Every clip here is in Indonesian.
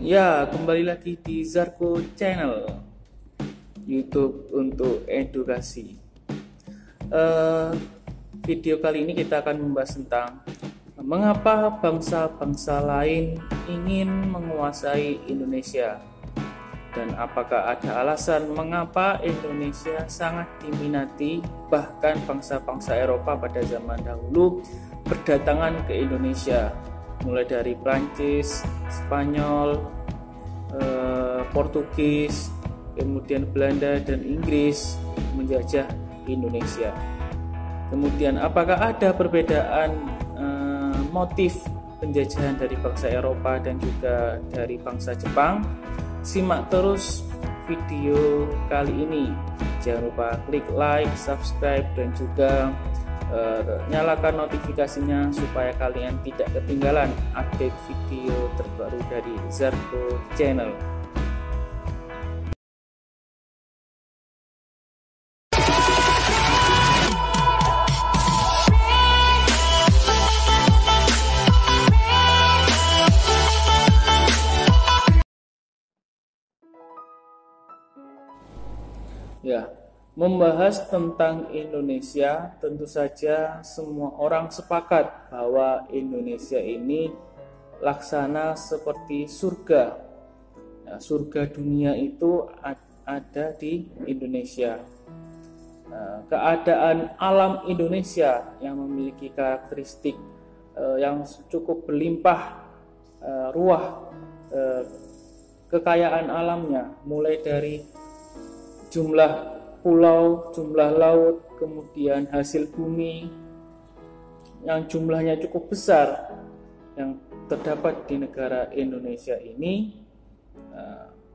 Ya, kembali lagi di Zarko Channel, YouTube untuk edukasi. Video kali ini kita akan membahas tentang mengapa bangsa-bangsa lain ingin menguasai Indonesia, dan apakah ada alasan mengapa Indonesia sangat diminati, bahkan bangsa-bangsa Eropa pada zaman dahulu berdatangan ke Indonesia, mulai dari Prancis, Spanyol, Portugis, kemudian Belanda dan Inggris menjajah Indonesia. Kemudian apakah ada perbedaan motif penjajahan dari bangsa Eropa dan juga dari bangsa Jepang? Simak terus video kali ini. Jangan lupa klik like, subscribe, dan juga nyalakan notifikasinya supaya kalian tidak ketinggalan update video terbaru dari Zarko Channel. Ya, membahas tentang Indonesia, tentu saja semua orang sepakat bahwa Indonesia ini laksana seperti surga. Nah, surga dunia itu ada di Indonesia. Nah, keadaan alam Indonesia yang memiliki karakteristik yang cukup berlimpah ruah, kekayaan alamnya, mulai dari jumlah pulau, jumlah laut, kemudian hasil bumi yang jumlahnya cukup besar yang terdapat di negara Indonesia ini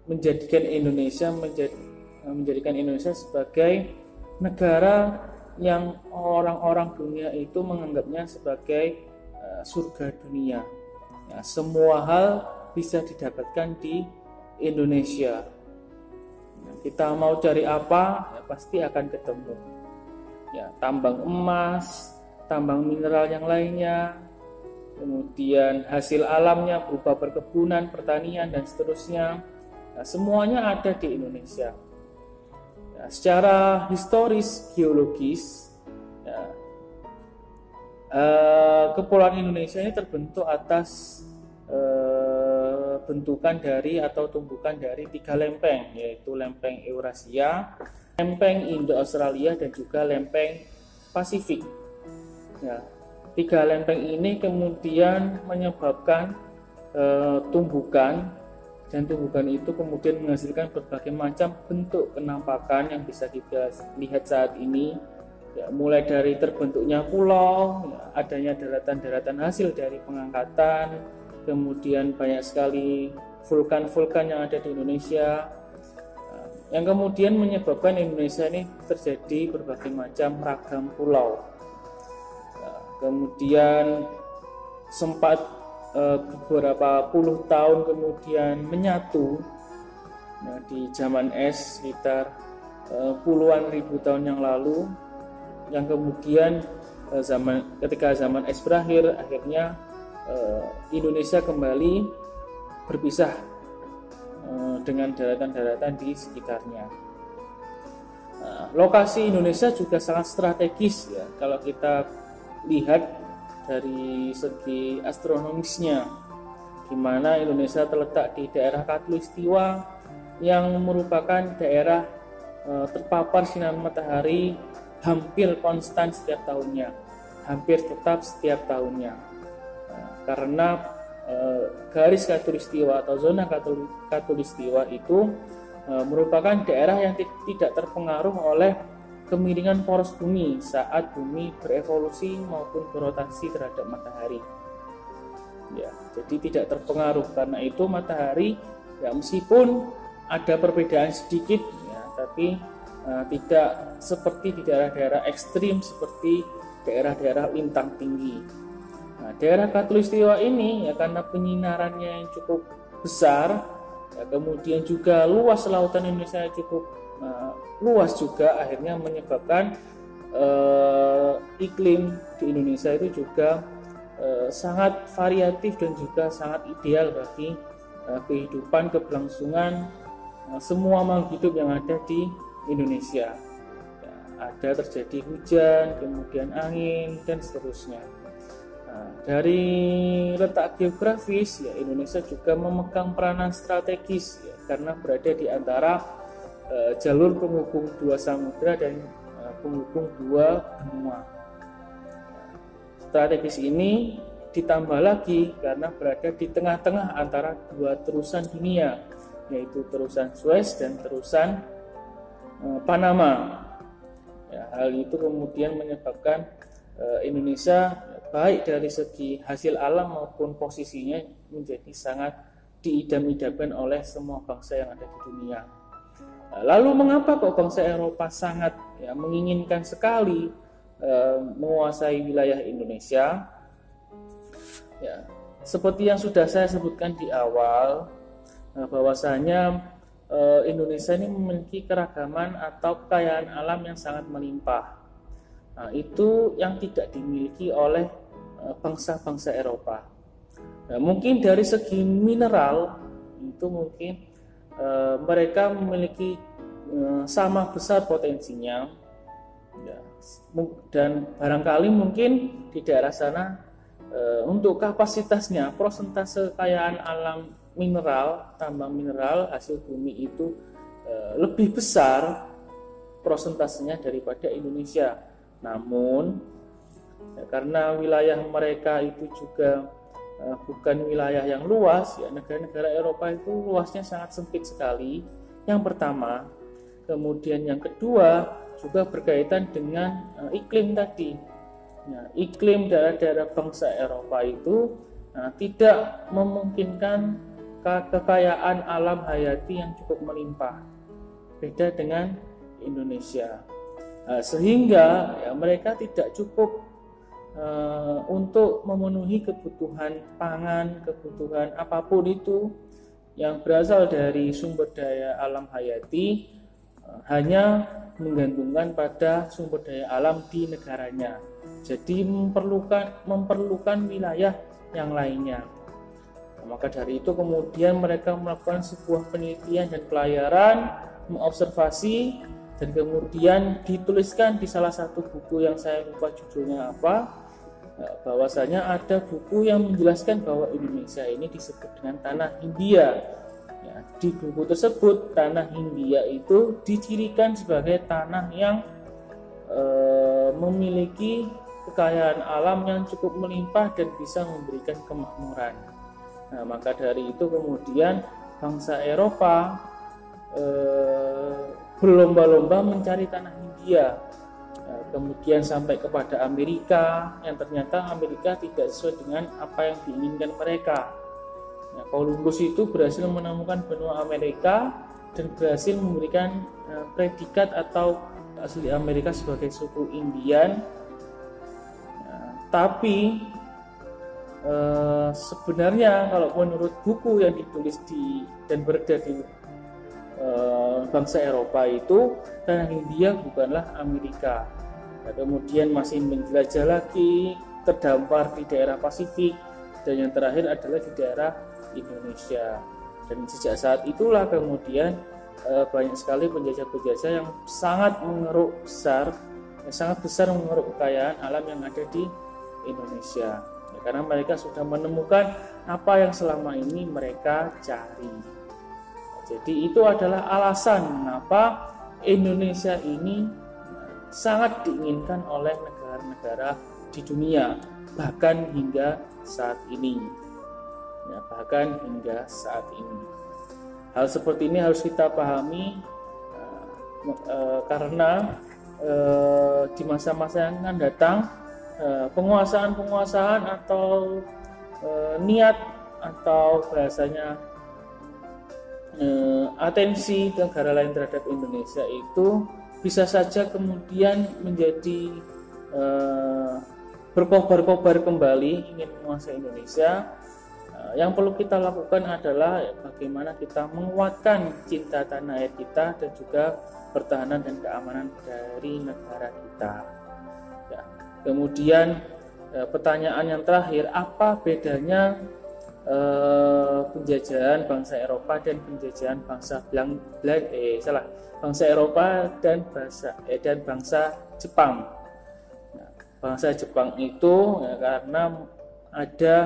menjadikan Indonesia sebagai negara yang orang-orang dunia itu menganggapnya sebagai surga dunia. Ya, semua hal bisa didapatkan di Indonesia. Kita mau cari apa, ya pasti akan ketemu. Ya, tambang emas, tambang mineral yang lainnya, kemudian hasil alamnya berupa perkebunan, pertanian, dan seterusnya. Nah, semuanya ada di Indonesia. Ya, secara historis geologis, ya, kepulauan Indonesia ini terbentuk atas bentukan dari atau tumbukan dari 3 lempeng, yaitu lempeng Eurasia, lempeng Indo-Australia, dan juga lempeng Pasifik. Ya, 3 lempeng ini kemudian menyebabkan tumbukan, dan tumbukan itu kemudian menghasilkan berbagai macam bentuk penampakan yang bisa kita lihat saat ini. Ya, mulai dari terbentuknya pulau, ya, adanya daratan-daratan hasil dari pengangkatan, kemudian banyak sekali vulkan-vulkan yang ada di Indonesia, yang kemudian menyebabkan Indonesia ini terjadi berbagai macam ragam pulau. Kemudian sempat beberapa puluh tahun kemudian menyatu, di zaman es sekitar puluhan ribu tahun yang lalu, yang kemudian ketika zaman es berakhir, akhirnya Indonesia kembali berpisah dengan daratan-daratan di sekitarnya. Lokasi Indonesia juga sangat strategis, ya, kalau kita lihat dari segi astronomisnya, di mana Indonesia terletak di daerah Khatulistiwa yang merupakan daerah terpapar sinar matahari hampir konstan setiap tahunnya, hampir tetap setiap tahunnya. Karena garis khatulistiwa atau zona khatulistiwa itu merupakan daerah yang tidak terpengaruh oleh kemiringan poros bumi saat bumi berevolusi maupun berotasi terhadap matahari. Ya, jadi tidak terpengaruh. Karena itu matahari, ya, meskipun ada perbedaan sedikit, ya, tapi tidak seperti di daerah-daerah ekstrim seperti daerah-daerah lintang tinggi. Nah, daerah khatulistiwa ini, ya, karena penyinarannya yang cukup besar, ya, kemudian juga luas lautan Indonesia cukup luas juga, akhirnya menyebabkan iklim di Indonesia itu juga sangat variatif dan juga sangat ideal bagi kehidupan, keberlangsungan semua makhluk hidup yang ada di Indonesia. Ya, ada terjadi hujan, kemudian angin, dan seterusnya. Nah, dari letak geografis, ya Indonesia juga memegang peranan strategis, ya, karena berada di antara jalur penghubung dua samudra dan penghubung dua benua. Strategis ini ditambah lagi karena berada di tengah-tengah antara dua terusan dunia, yaitu terusan Suez dan terusan Panama. Ya, hal itu kemudian menyebabkan Indonesia baik dari segi hasil alam maupun posisinya menjadi sangat diidam-idamkan oleh semua bangsa yang ada di dunia. Lalu mengapa kok bangsa Eropa sangat menginginkan sekali menguasai wilayah Indonesia? Ya, seperti yang sudah saya sebutkan di awal, bahwasanya Indonesia ini memiliki keragaman atau kekayaan alam yang sangat melimpah. Nah, itu yang tidak dimiliki oleh bangsa-bangsa Eropa. Nah, mungkin dari segi mineral itu mungkin mereka memiliki sama besar potensinya, ya, dan barangkali mungkin di daerah sana untuk kapasitasnya, prosentase kekayaan alam mineral, tambang mineral hasil bumi itu lebih besar prosentasenya daripada Indonesia. Namun karena wilayah mereka itu juga bukan wilayah yang luas, ya negara-negara Eropa itu luasnya sangat sempit sekali. Yang pertama, kemudian yang kedua juga berkaitan dengan iklim tadi. Nah, iklim daerah-daerah bangsa Eropa itu tidak memungkinkan kekayaan alam hayati yang cukup melimpah, beda dengan Indonesia. Sehingga ya, mereka tidak cukup untuk memenuhi kebutuhan pangan, kebutuhan apapun itu yang berasal dari sumber daya alam hayati, hanya menggantungkan pada sumber daya alam di negaranya. Jadi memerlukan wilayah yang lainnya. Nah, maka dari itu kemudian mereka melakukan sebuah penelitian dan pelayaran, mengobservasi, dan kemudian dituliskan di salah satu buku yang saya lupa judulnya apa, bahwasanya ada buku yang menjelaskan bahwa Indonesia ini disebut dengan tanah Hindia. Ya, di buku tersebut tanah Hindia itu dicirikan sebagai tanah yang memiliki kekayaan alam yang cukup melimpah dan bisa memberikan kemakmuran. Nah, maka dari itu kemudian bangsa Eropa berlomba-lomba mencari tanah Hindia, kemudian sampai kepada Amerika, yang ternyata Amerika tidak sesuai dengan apa yang diinginkan mereka. Nah, Columbus itu berhasil menemukan benua Amerika dan berhasil memberikan predikat atau asli Amerika sebagai suku Indian. Tapi sebenarnya kalau menurut buku yang ditulis dan beredar di bangsa Eropa itu, tanah Hindia bukanlah Amerika. Nah, kemudian masih menjelajah lagi, terdampar di daerah Pasifik, dan yang terakhir adalah di daerah Indonesia. Dan sejak saat itulah kemudian banyak sekali penjajah-penjajah yang sangat besar mengeruk kekayaan alam yang ada di Indonesia, ya, karena mereka sudah menemukan apa yang selama ini mereka cari. Jadi itu adalah alasan mengapa Indonesia ini sangat diinginkan oleh negara-negara di dunia, bahkan hingga saat ini. Ya, bahkan hingga saat ini. Hal seperti ini harus kita pahami karena di masa-masa yang akan datang penguasaan atau niat atau bahasanya atensi negara lain terhadap Indonesia itu bisa saja kemudian menjadi berkobar-kobar kembali ingin menguasai Indonesia. Yang perlu kita lakukan adalah bagaimana kita menguatkan cinta tanah air kita dan juga pertahanan dan keamanan dari negara kita. Ya. Kemudian pertanyaan yang terakhir, apa bedanya penjajahan bangsa Eropa dan penjajahan bangsa Eropa dan bangsa Jepang. Nah, bangsa Jepang itu ya, karena ada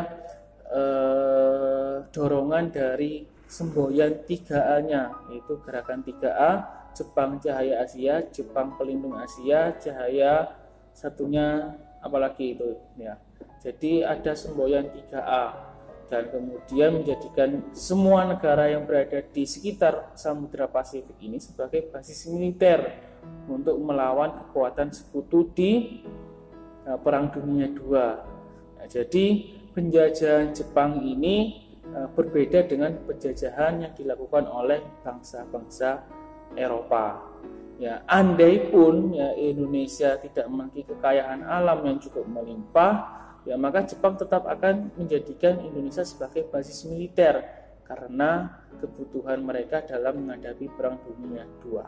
dorongan dari semboyan 3A-nya, yaitu gerakan 3A, Jepang Cahaya Asia, Jepang Pelindung Asia, Cahaya satunya apalagi itu ya. Jadi ada semboyan 3A dan kemudian menjadikan semua negara yang berada di sekitar Samudra Pasifik ini sebagai basis militer untuk melawan kekuatan sekutu di Perang Dunia II. Nah, jadi penjajahan Jepang ini berbeda dengan penjajahan yang dilakukan oleh bangsa-bangsa Eropa. Ya, andai pun ya Indonesia tidak memiliki kekayaan alam yang cukup melimpah, ya maka Jepang tetap akan menjadikan Indonesia sebagai basis militer karena kebutuhan mereka dalam menghadapi Perang Dunia II.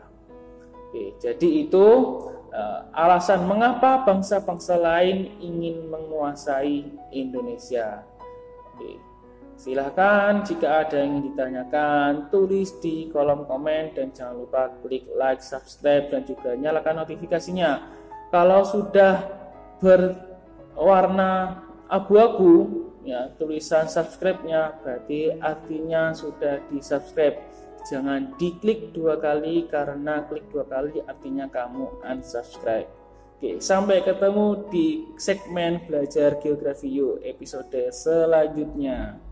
Oke, jadi itu alasan mengapa bangsa-bangsa lain ingin menguasai Indonesia. Oke, silahkan jika ada yang ditanyakan tulis di kolom komen dan jangan lupa klik like, subscribe dan juga nyalakan notifikasinya. Kalau sudah berwarna abu-abu ya tulisan subscribe-nya berarti artinya sudah di subscribe. Jangan diklik 2 kali karena klik 2 kali artinya kamu unsubscribe. Oke, sampai ketemu di segmen belajar geografi yuk episode selanjutnya.